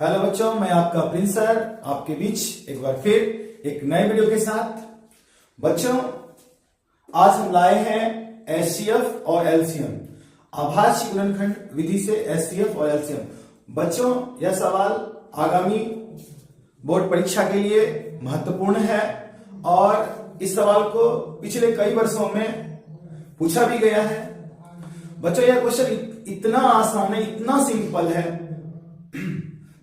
Hello बच्चों, मैं आपका प्रिंस सर आपके बीच एक बार फिर एक नए वीडियो के साथ। बच्चों, आज हम लाए हैं एचसीएफ और एलसीएम, अभाज्य गुणनखंड विधि से एचसीएफ और एलसीएम। बच्चों, यह सवाल आगामी बोर्ड परीक्षा के लिए महत्वपूर्ण है और इस सवाल को पिछले कई वर्षों में पूछा भी गया है। बच्चों, यह क्वेश्चन इतना आसान है, इतना सिंपल है,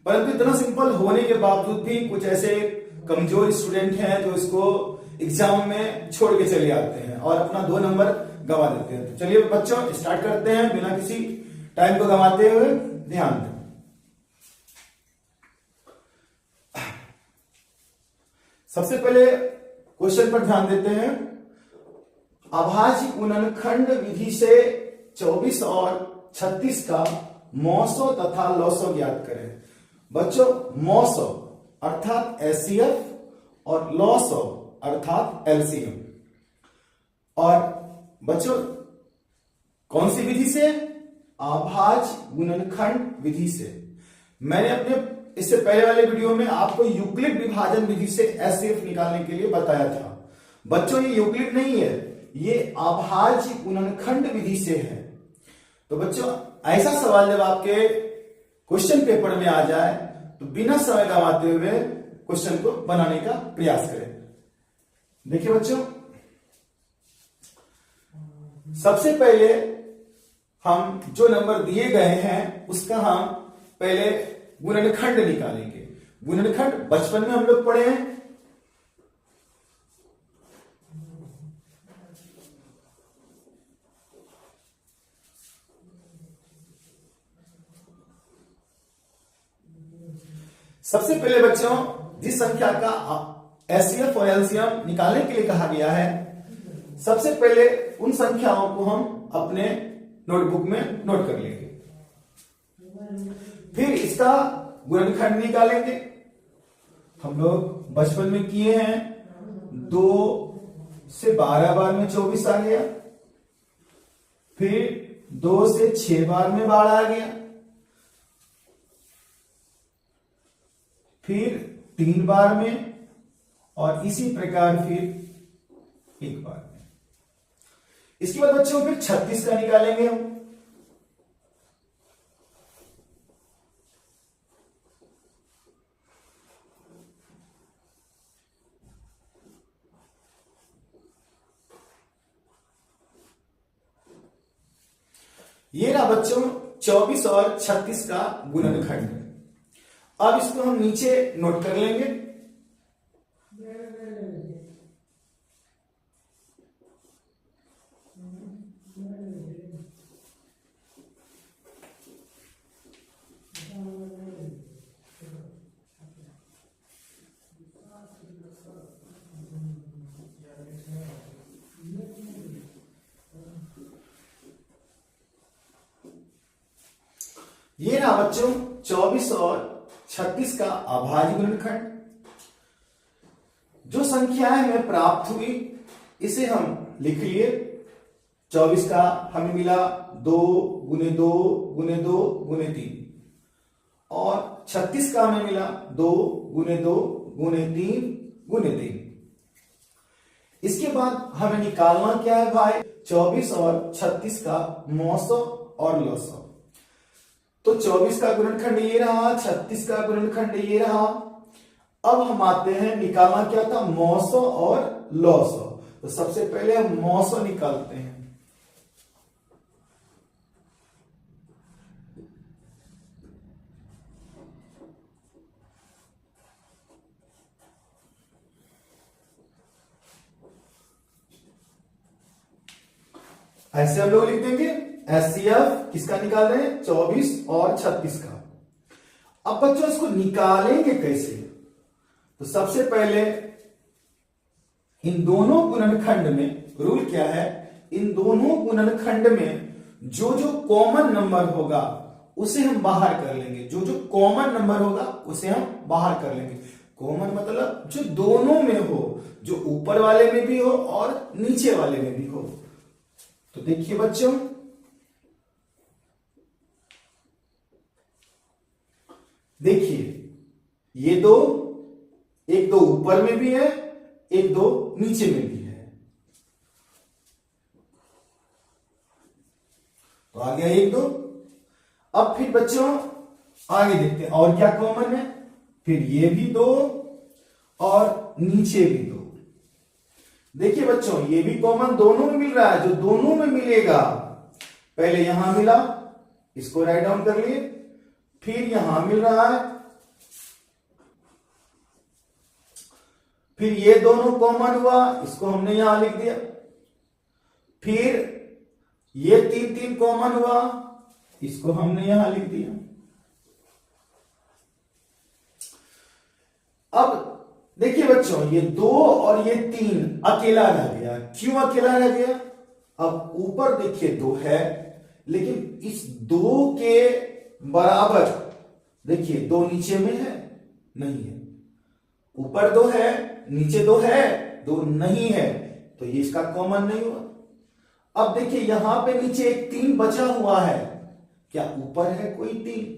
परंतु इतना सिंपल होने के बावजूद भी कुछ ऐसे कमजोर स्टूडेंट हैं जो इसको एग्जाम में छोड़ के चले आते हैं और अपना 2 नंबर गंवा देते हैं। तो चलिए बच्चों, स्टार्ट करते हैं बिना किसी टाइम को गंवाते हुए। ध्यान दें, सबसे पहले क्वेश्चन पर ध्यान देते हैं। अभाज्य गुणनखंड विधि से 24 और 36 का मौसो तथा लौसो ज्ञात करें। बच्चों, मौसो अर्थात एचसीएफ और लौसो अर्थात एलसीएम। और बच्चों, कौन सी विधि से? अभाज्य गुणनखंड विधि से। मैंने अपने इससे पहले वाले वीडियो में आपको यूक्लिड विभाजन विधि से एचसीएफ निकालने के लिए बताया था। बच्चों, ये यूक्लिड नहीं है, ये अभाज्य गुणनखंड विधि से है। तो बच्चों, ऐसा सवाल जब आपके क्वेश्चन पेपर में आ जाए तो बिना समय गंवाते हुए क्वेश्चन को बनाने का प्रयास करें। देखिए बच्चों, सबसे पहले हम जो नंबर दिए गए हैं उसका हम पहले गुणनखंड निकालेंगे। गुणनखंड बचपन में हम लोग पढ़े हैं। सबसे पहले बच्चों, जिस संख्या का एचसीएफ और एलसीएम निकालने के लिए कहा गया है, सबसे पहले उन संख्याओं को हम अपने नोटबुक में नोट कर लेंगे। फिर इसका गुणनखंड निकालेंगे। हम लोग बचपन में किए हैं, 2 से 12 बार में 24 आ गया। फिर 2 से 6 बार में 12 आ गया। फिर 3 बार में और इसी प्रकार फिर 1 बार में। इसके बाद बच्चों फिर 36 का निकालेंगे हम। ये रहा बच्चों 24 और 36 का गुणनखंड। अब इसको हम नीचे नोट कर लेंगे। ये रहा बच्चों 24 और 36 का अभाज्य गुणनखंड। जो संख्याएं हमें प्राप्त हुई इसे हम लिख लिए। 24 का हमें मिला 2 गुने 2 गुने 2 गुने 3 और 36 का हमें मिला 2 गुने 2 गुने 3 गुने 3। इसके बाद हमें निकालना क्या है भाई? 24 और 36 का मौसो और लौसो। तो 24 का गुणनखंड ये रहा, 36 का गुणनखंड ये रहा। अब हम आते हैं, निकालना क्या था? मौसो और लौसो। तो सबसे पहले हम मौसो निकालते हैं। ऐसे हम लोग लिख देंगे। एचसीएफ किसका निकाल रहे हैं? 24 और 36 का। अब बच्चों इसको निकालेंगे कैसे? तो सबसे पहले इन दोनों गुणनखंड में रूल क्या है? इन दोनों गुणनखंड में जो जो कॉमन नंबर होगा उसे हम बाहर कर लेंगे। जो जो कॉमन नंबर होगा उसे हम बाहर कर लेंगे। कॉमन मतलब जो दोनों में हो, जो ऊपर वाले में भी हो और नीचे वाले में भी हो। तो देखिए बच्चों, देखिए ये दो, एक दो ऊपर में भी है, एक दो नीचे में भी है, तो आ गया एक दो। अब फिर बच्चों आगे देखते हैं और क्या कॉमन है। फिर ये भी दो और नीचे भी दो। देखिए बच्चों ये भी कॉमन दोनों में मिल रहा है। जो दोनों में मिलेगा, पहले यहां मिला, इसको राइट डाउन कर लिए, फिर यहां मिल रहा है, फिर ये दोनों कॉमन हुआ, इसको हमने यहां लिख दिया, फिर ये तीन तीन कॉमन हुआ, इसको हमने यहां लिख दिया। अब देखिए बच्चों ये दो और ये तीन अकेला रह गया। क्यों अकेला रह गया? अब ऊपर देखिए दो है, लेकिन इस दो के बराबर देखिए दो नीचे में है, नहीं है। ऊपर दो है, नीचे दो है, दो नहीं है, तो ये इसका कॉमन नहीं हुआ। अब देखिए यहां पे नीचे एक तीन बचा हुआ है, क्या ऊपर है कोई तीन?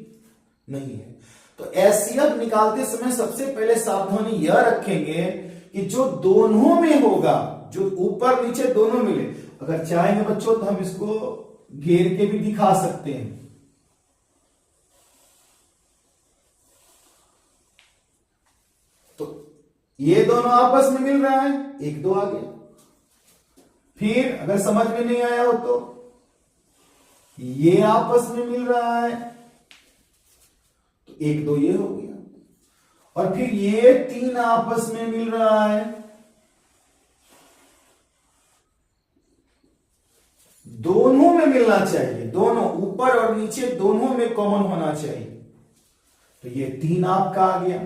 नहीं है। तो एचसीएफ निकालते समय सबसे पहले सावधानी यह रखेंगे कि जो दोनों में होगा, जो ऊपर नीचे दोनों मिले। अगर चाहेंगे बच्चों तो हम इसको घेर के भी दिखा सकते हैं। तो ये दोनों आपस में मिल रहा है, एक दो आ गया। फिर अगर समझ में नहीं आया हो तो ये आपस में मिल रहा है, तो एक दो ये हो गया। और फिर ये तीन आपस में मिल रहा है, दोनों में मिलना चाहिए, दोनों ऊपर और नीचे दोनों में कॉमन होना चाहिए। तो ये तीन आपका आ गया।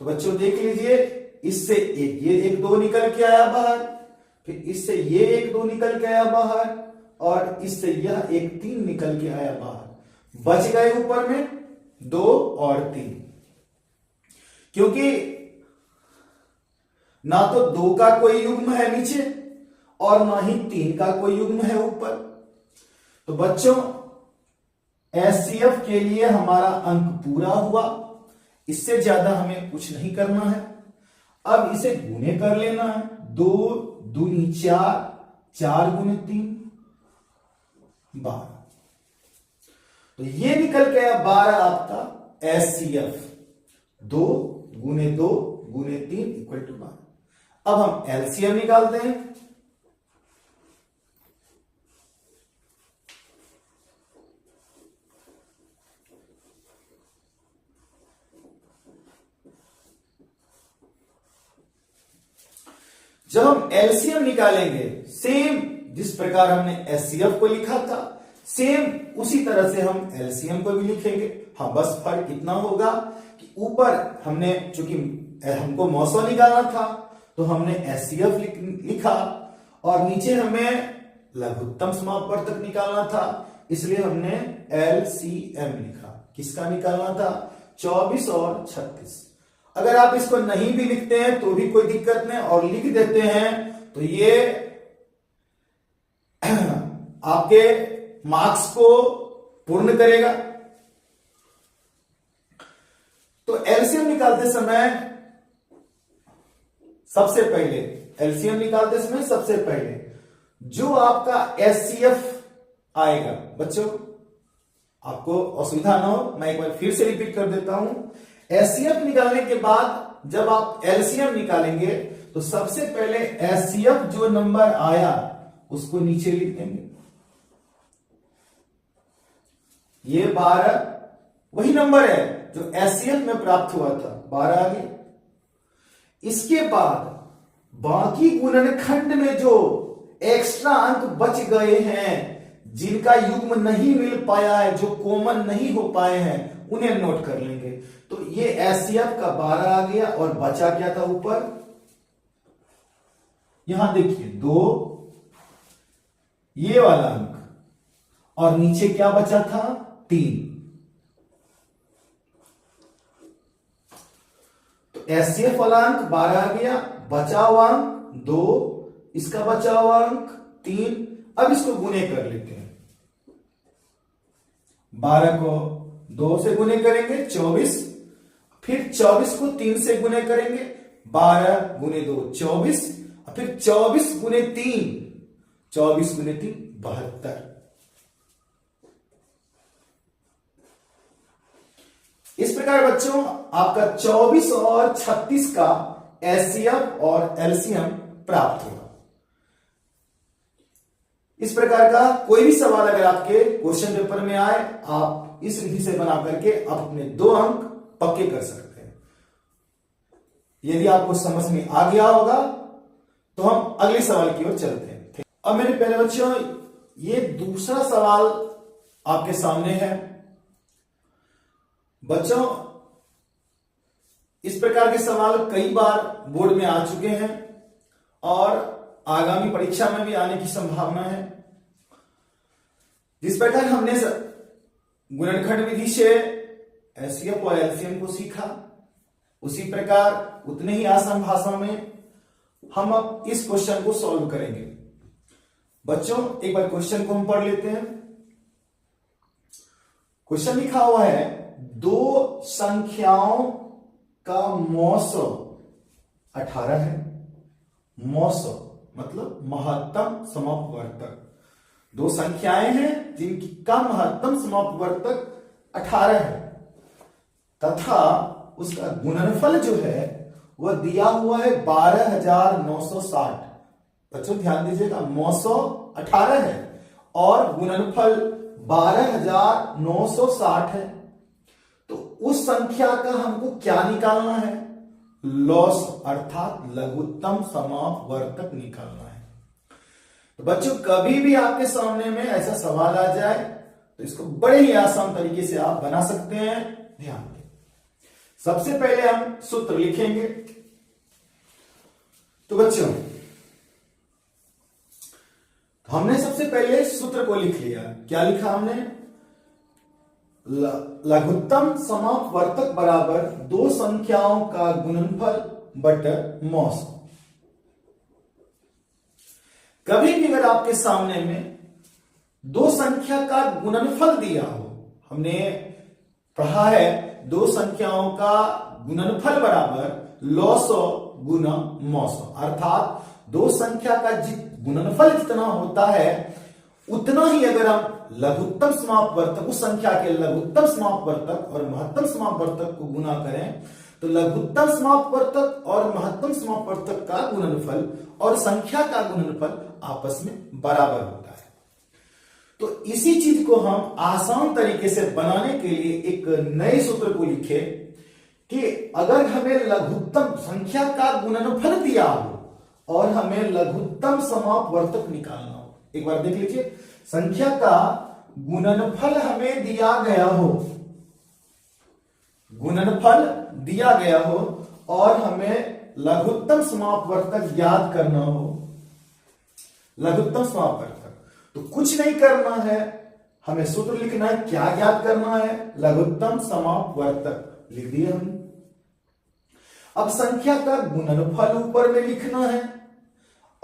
तो बच्चों देख लीजिए, इससे एक ये एक दो निकल के आया बाहर, फिर इससे ये एक दो निकल के आया बाहर, और इससे यह एक तीन निकल के आया बाहर। बच गए ऊपर में दो और तीन, क्योंकि ना तो दो का कोई युग्म है नीचे और ना ही तीन का कोई युग्म है ऊपर। तो बच्चों एचसीएफ के लिए हमारा अंक पूरा हुआ। इससे ज्यादा हमें कुछ नहीं करना है। अब इसे गुने कर लेना है। दो दूनी चार, चार गुने तीन 12। तो ये निकल के आया 12 आपका एचसीएफ। 2 गुने 2 गुने 3 इक्वल टू 12। अब हम एलसीएम निकालते हैं। जब हम एलसीएम निकालेंगे, सेम जिस प्रकार हमने एचसीएफ को लिखा था, सेम उसी तरह से हम एलसीएम को भी लिखेंगे। हाँ, बस फर्क इतना होगा कि ऊपर हमने, चूंकि हमको मौसो निकालना था तो हमने एचसीएफ लिखा, और नीचे हमें लघुत्तम समापवर्तक निकालना था, इसलिए हमने एलसीएम लिखा। किसका निकालना था? 24 और 36। अगर आप इसको नहीं भी लिखते हैं तो भी कोई दिक्कत नहीं, और लिख देते हैं तो ये आपके मार्क्स को पूर्ण करेगा। तो एलसीएम निकालते समय सबसे पहले जो आपका एचसीएफ आएगा, बच्चों आपको असुविधा ना हो, मैं एक बार फिर से रिपीट कर देता हूं। एचसीएफ निकालने के बाद जब आप एलसीएम निकालेंगे तो सबसे पहले एचसीएफ जो नंबर आया उसको नीचे लिख देंगे। ये 12 वही नंबर है जो एचसीएफ में प्राप्त हुआ था, 12 आ गया। इसके बाद बाकी गुणनखंड में जो एक्स्ट्रा अंक बच गए हैं, जिनका युग्म नहीं मिल पाया है, जो कॉमन नहीं हो पाए हैं, उन्हें नोट कर लेंगे। तो ये एचसीएफ का 12 आ गया, और बचा क्या था ऊपर? यहां देखिए 2, ये वाला अंक, और नीचे क्या बचा था? 3। तो एचसीएफ वाला अंक 12 आ गया, बचा हुआ अंक 2, इसका बचा हुआ अंक 3। अब इसको गुने कर लेते हैं। 12 को 2 से गुने करेंगे 24, फिर 24 को 3 से गुने करेंगे, 12 गुने 2 24, और फिर 24 गुने 3, 24 गुने 3 72। इस प्रकार बच्चों आपका 24 और 36 का एचसीएफ और एलसीएम प्राप्त होगा। इस प्रकार का कोई भी सवाल अगर आपके क्वेश्चन पेपर में आए, आप इस विधि से बना करके आप अपने 2 अंक पक्के कर सकते हैं। यदि आपको समझ में आ गया होगा तो हम अगले सवाल की ओर चलते हैं। अब मेरे प्यारे बच्चों, ये दूसरा सवाल आपके सामने है। बच्चों इस प्रकार के सवाल कई बार बोर्ड में आ चुके हैं और आगामी परीक्षा में भी आने की संभावना है। जिस प्रकार हमने गुणनखंड विधि से एचसीएफ और एलसीएम को सीखा, उसी प्रकार उतने ही आसान भाषा में हम अब इस क्वेश्चन को सॉल्व करेंगे। बच्चों एक बार क्वेश्चन को हम पढ़ लेते हैं। क्वेश्चन लिखा हुआ है, 2 संख्याओं का मौसो 18 है। मौसो मतलब महत्तम समापवर्तक। 2 संख्याएं हैं जिनकी का महत्तम समापवर्तक 18 है तथा उसका गुणनफल जो है वह दिया हुआ है 12,960। बच्चों ध्यान दीजिएगा, मौसो 18 है और गुणनफल 12,960 है। तो उस संख्या का हमको क्या निकालना है? लॉस अर्थात लघुत्तम समापवर्तक निकालना है। तो बच्चों कभी भी आपके सामने में ऐसा सवाल आ जाए तो इसको बड़े ही आसान तरीके से आप बना सकते हैं। ध्यान दें, सबसे पहले हम सूत्र लिखेंगे। तो बच्चों हमने सबसे पहले सूत्र को लिख लिया। क्या लिखा हमने? लघुत्तम समापवर्तक बराबर 2 संख्याओं का गुणनफल बटा मौस। कभी भी अगर आपके सामने में 2 संख्या का गुणनफल दिया हो, हमने पढ़ा है 2 संख्याओं का गुणनफल बराबर लॉसो गुना मौसो, अर्थात 2 संख्या का गुणनफल जितना होता है उतना ही अगर हम लघुत्तम समापवर्तक, उस संख्या के लघुत्तम समापवर्तक और महत्तम समापवर्तक को गुना करें तो लघुत्तम समापवर्तक और महत्तम समापवर्तक का गुणनफल और संख्या का गुणनफल आपस में बराबर होता है। तो इसी चीज को हम आसान तरीके से बनाने के लिए एक नए सूत्र को लिखे कि अगर हमें लघुत्तम संख्या का गुणनफल दिया हो और हमें लघुत्तम समापवर्तक निकालना हो। एक बार देख लीजिए, संख्या का गुणनफल हमें दिया गया हो, गुणनफल दिया गया हो और हमें लघुत्तम समापवर्तक ज्ञात करना हो। लघुत्तम समापवर्तक तो कुछ नहीं करना है, हमें सूत्र लिखना है। क्या ज्ञात करना है? लघुत्तम समापवर्तक लिख दिया हमने। अब संख्या का गुणनफल ऊपर में लिखना है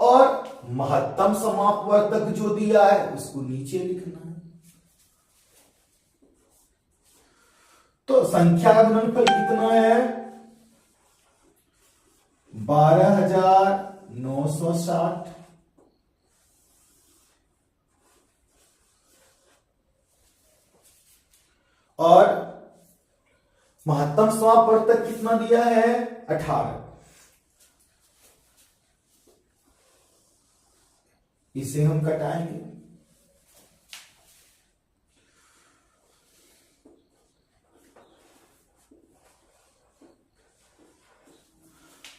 और महत्तम समापवर्तक जो दिया है उसको नीचे लिखना है। तो संख्या का गुणनफल कितना है? 12,960 और महत्तम समापवर्तक कितना दिया है? 18। इसे हम घटाएंगे।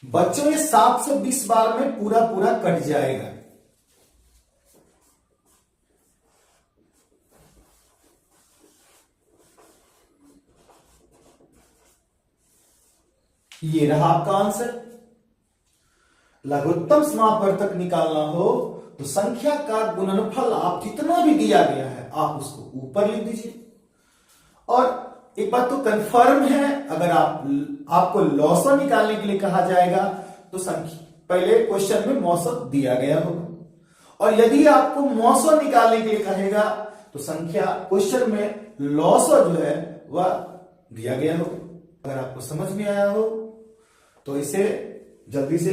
बच्चों ये 720 बार में पूरा पूरा कट जाएगा। ये रहा आपका आंसर। लघुत्तम समापवर्तक निकालना हो तो संख्या का गुणनफल आप जितना भी दिया गया है आप उसको ऊपर लिख दीजिए। और एक बात तो कंफर्म है, अगर आपको लॉसो निकालने के लिए कहा जाएगा तो संख्या पहले क्वेश्चन में मौसम दिया गया होगा और यदि आपको मौसम निकालने के लिए कहेगा तो संख्या क्वेश्चन में लॉसो जो है वह दिया गया होगा। अगर आपको समझ में आया हो तो इसे जल्दी से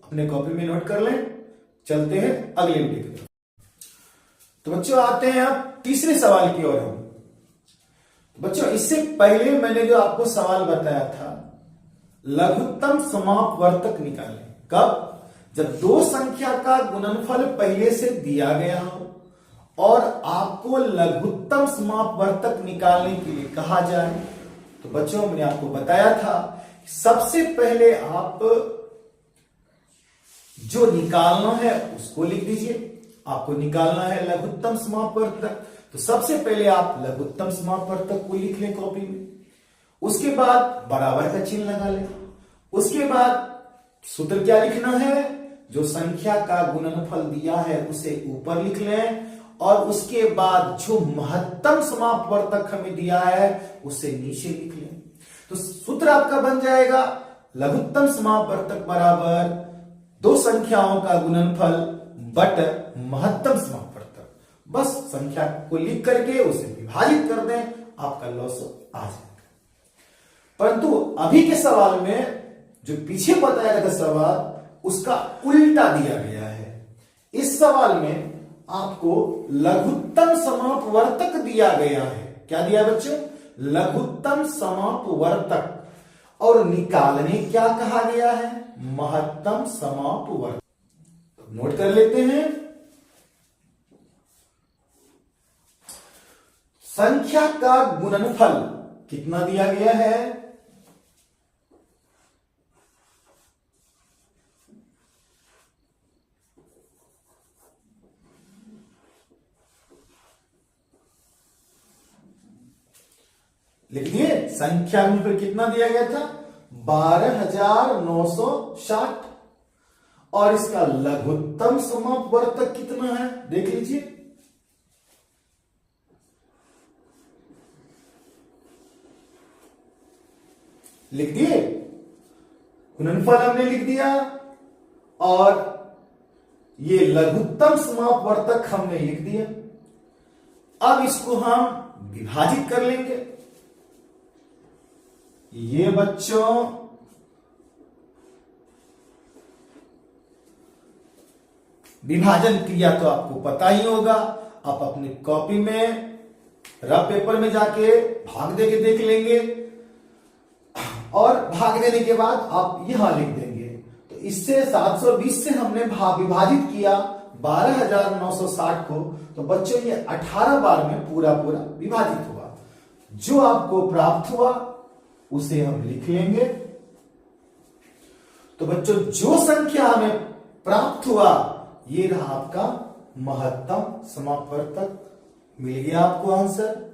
अपने कॉपी में नोट कर लें। चलते हैं अगले वीडियो की तरफ। तो बच्चों आते हैं अब तीसरे सवाल की ओर हम। बच्चों इससे पहले मैंने जो आपको सवाल बताया था, लघुत्तम समापवर्तक निकालें। कब? जब दो संख्या का गुणनफल पहले से दिया गया हो और आपको लघुत्तम समापवर्तक निकालने के लिए कहा जाए। तो बच्चों मैंने आपको बताया था सबसे पहले आप जो निकालना है उसको लिख दीजिए। आपको निकालना है लघुत्तम समापवर्तक, तो सबसे पहले आप लघुत्तम समापवर्तक को लिख लें कॉपी में। उसके बाद बराबर का चिन्ह लगा लें। उसके बाद सूत्र क्या लिखना है? जो संख्या का गुणनफल दिया है उसे ऊपर लिख लें और उसके बाद जो महत्तम समापवर्तक हमें दिया है उसे नीचे लिख लें। तो सूत्र आपका बन जाएगा लघुत्तम समापवर्तक बराबर दो संख्याओं का गुणनफल बट महत्तम समापवर्तक। बस संख्या को लिख करके उसे विभाजित कर दें, आपका लॉसो आ जाएगा। परंतु अभी के सवाल में जो पीछे बताया गया था सवाल, उसका उल्टा दिया गया है। इस सवाल में आपको लघुत्तम समापवर्तक दिया गया है। क्या दिया बच्चों? लघुत्तम समापवर्तक। और निकालने क्या कहा गया है? महत्तम समापवर्तक। तो नोट कर लेते हैं। संख्या का गुणनफल कितना दिया गया है? लिख दिए। संख्या गुणनफल कितना दिया गया था? 12,960। और इसका लघुत्तम समापवर्तक कितना है देख लीजिए। लिख दिए। गुणनफल हमने लिख दिया और ये लघुत्तम समापवर्तक हमने लिख दिया। अब इसको हम विभाजित कर लेंगे। ये बच्चों विभाजन क्रिया तो आपको पता ही होगा। आप अपनी कॉपी में रफ पेपर में जाके भाग दे के देख लेंगे और भाग देने के बाद आप यहां लिख देंगे। तो इससे 720 से हमने विभाजित किया 12,960 को, तो बच्चों ये 18 बार में पूरा पूरा विभाजित हुआ। जो आपको प्राप्त हुआ उसे हम लिख लेंगे। तो बच्चों जो संख्या हमें प्राप्त हुआ ये रहा आपका महत्तम समापवर्तक। मिल गया आपको आंसर।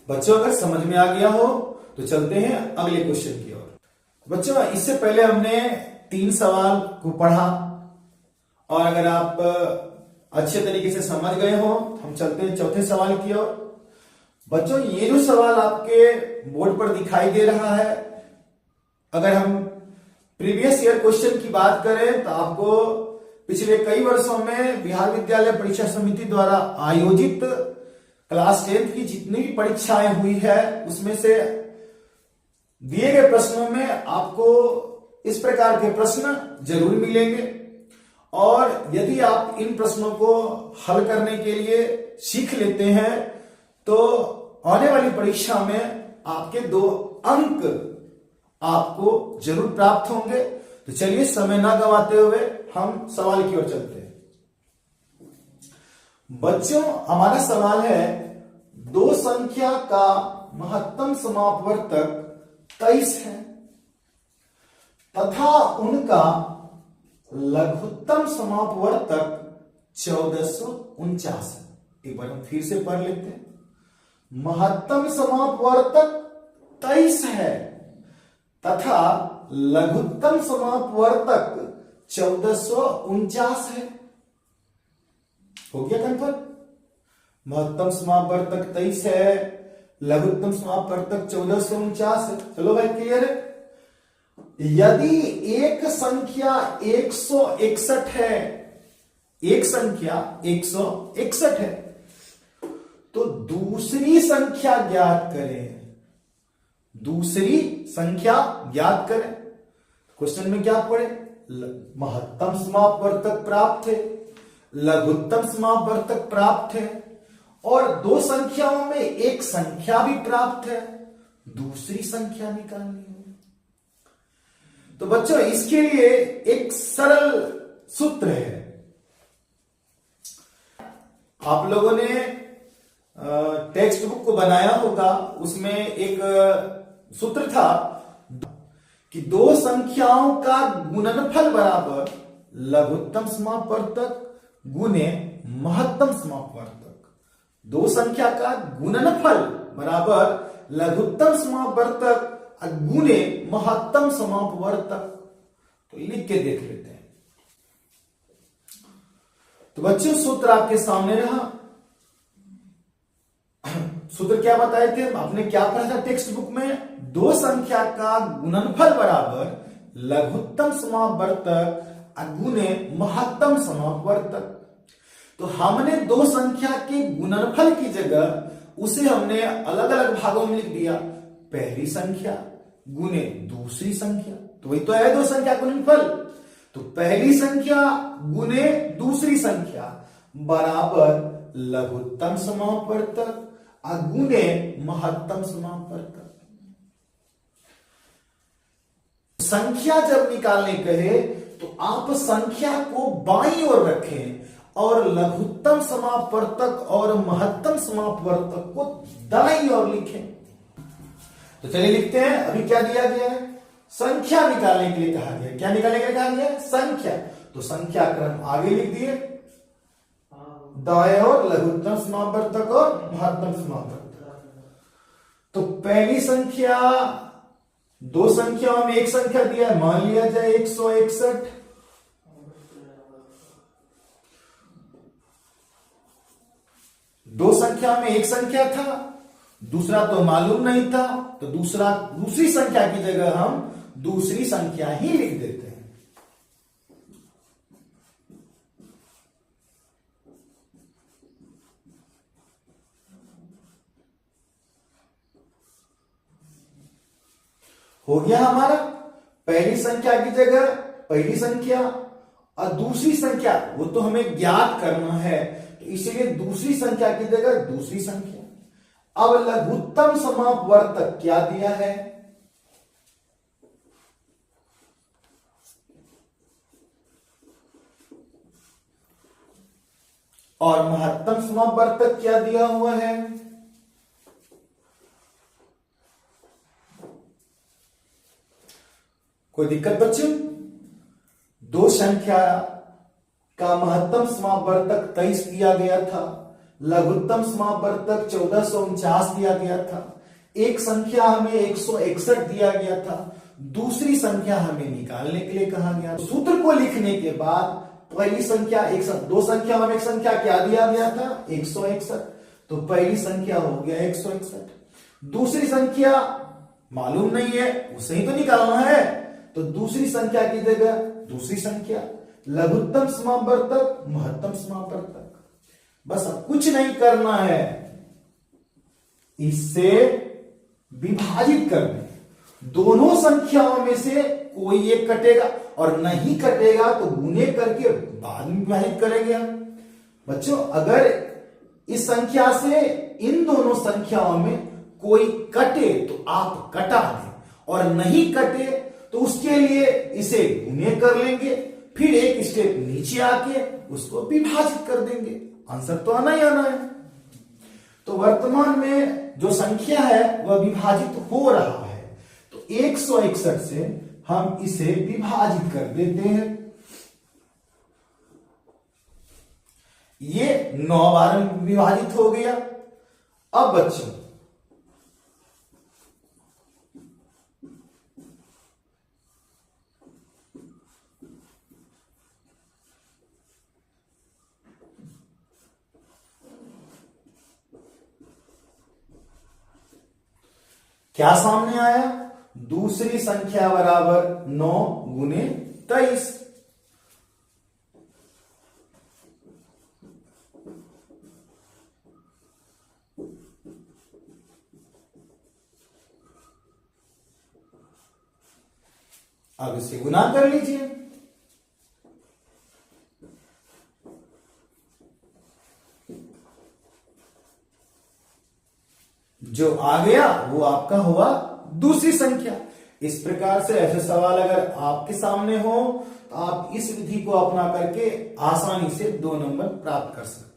बच्चों अगर समझ में आ गया हो तो चलते हैं अगले क्वेश्चन की ओर। बच्चों इससे पहले हमने 3 सवाल को पढ़ा और अगर आप अच्छे तरीके से समझ गए हो हम चलते हैं चौथे सवाल की ओर। बच्चों ये जो सवाल आपके बोर्ड पर दिखाई दे रहा है, अगर हम प्रीवियस ईयर क्वेश्चन की बात करें तो आपको पिछले कई वर्षों में बिहार विद्यालय परीक्षा समिति द्वारा आयोजित क्लास 10th की जितनी भी परीक्षाएं हुई है उसमें से दिए गए प्रश्नों में आपको इस प्रकार के प्रश्न जरूर मिलेंगे। और यदि आप इन प्रश्नों को हल करने के लिए सीख लेते हैं तो आने वाली परीक्षा में आपके 2 अंक आपको जरूर प्राप्त होंगे। तो चलिए समय ना गंवाते हुए हम सवाल की ओर चलते हैं। बच्चों हमारा सवाल है दो संख्या का महत्तम समापवर्तक 23 है तथा उनका लघुत्तम समापवर्तक 1449 है। एक बार हम फिर से पढ़ लेते हैं। महत्तम समापवर्तक 23 है तथा लघुत्तम समापवर्तक 1449 है। हो गया कंफर्म? महत्तम समापवर्तक 23 है, लघुत्तम समापवर्तक 1449 है। चलो भाई क्लियर है। यदि एक संख्या 161 है एक संख्या 161 है। तो दूसरी संख्या ज्ञात करें, दूसरी संख्या ज्ञात करें। क्वेश्चन में क्या पढ़े, महत्तम समापवर्तक प्राप्त है, लघुत्तम समापवर्तक प्राप्त है, और दो संख्याओं में एक संख्या भी प्राप्त है, दूसरी संख्या निकालनी है। तो बच्चों इसके लिए एक सरल सूत्र है। आप लोगों ने टेक्स्ट बुक को बनाया होगा, उसमें एक सूत्र था कि दो संख्याओं का गुणनफल बराबर लघुत्तम समापवर्तक गुने महत्तम समापवर्तक। दो संख्या का गुणनफल बराबर लघुत्तम समापवर्तक गुने महत्तम समापवर्तक। तो लिख के देख लेते हैं। तो बच्चों सूत्र आपके सामने रहा। सूत्र क्या बताए थे, आपने क्या पढ़ा था टेक्स्ट बुक में, दो संख्या का गुणनफल बराबर लघुत्तम समापवर्तक गुने महत्तम समापवर्तक। तो हमने दो संख्या के गुणनफल की जगह उसे हमने अलग अलग भागों में लिख दिया, पहली संख्या गुने दूसरी संख्या। तो वही तो है दो संख्या गुणनफल। तो पहली संख्या गुने दूसरी संख्या बराबर लघुत्तम समापवर्तक गुने महत्तम समापवर्तक। संख्या जब निकालने कहे तो आप संख्या को बाईं ओर रखें और लघुत्तम समापवर्तक और महत्तम समापवर्तक को दाईं ओर लिखें। तो चलिए लिखते हैं। अभी क्या दिया गया है, संख्या निकालने के लिए कहा गया। क्या निकालने के लिए कहा गया है, संख्या। तो संख्या क्रम आगे लिख दिए, दाएं ओर लघुत्तम समापवर्तक और महत्तम समापवर्तक। तो पहली संख्या, दो संख्याओं में एक संख्या दिया है, मान लिया जाए 161। दो संख्या में एक संख्या था, दूसरा तो मालूम नहीं था, तो दूसरी संख्या की जगह हम दूसरी संख्या ही लिख देते हैं। हो गया हमारा पहली संख्या की जगह पहली संख्या और दूसरी संख्या वो तो हमें ज्ञात करना है, तो इसीलिए दूसरी संख्या की जगह दूसरी संख्या। अब लघुत्तम समापवर्तक क्या दिया है, और महत्तम समापवर्तक क्या दिया हुआ है। कोई दिक्कत बच्चों? दो संख्या का महत्तम समापवर्तक 23 दिया गया था, लघुत्तम समापवर्तक 1449 दिया गया था, एक संख्या हमें 161 दिया गया था, दूसरी संख्या हमें निकालने के लिए कहा गया। सूत्र को लिखने के बाद पहली संख्या दो संख्या में एक संख्या क्या दिया गया था, 161। तो पहली संख्या हो गया 161, दूसरी संख्या मालूम नहीं है, उसे ही तो निकालना है, तो दूसरी संख्या की जगह दूसरी संख्या, लघुत्तम समापवर्तक महत्तम समापवर्तक। बस अब कुछ नहीं करना है, इससे विभाजित कर दें। दोनों संख्याओं में से कोई एक कटेगा और नहीं कटेगा तो गुने करके बाद में विभाजित करेंगे हम। बच्चों अगर इस संख्या से इन दोनों संख्याओं में कोई कटे तो आप कटा दें, और नहीं कटे तो उसके लिए इसे गुने कर लेंगे, फिर एक स्टेप नीचे आके उसको विभाजित कर देंगे। आंसर तो आना ही आना है। तो वर्तमान में जो संख्या है वह विभाजित हो रहा है, तो 161 से हम इसे विभाजित कर देते हैं। ये 9 बार विभाजित हो गया। अब बच्चों क्या सामने आया, दूसरी संख्या बराबर 9 गुने 23। अब इसे गुना कर लीजिए। जो आ गया वो आपका हुआ दूसरी संख्या। इस प्रकार से ऐसे सवाल अगर आपके सामने हो तो आप इस विधि को अपना करके आसानी से 2 नंबर प्राप्त कर सकते हैं।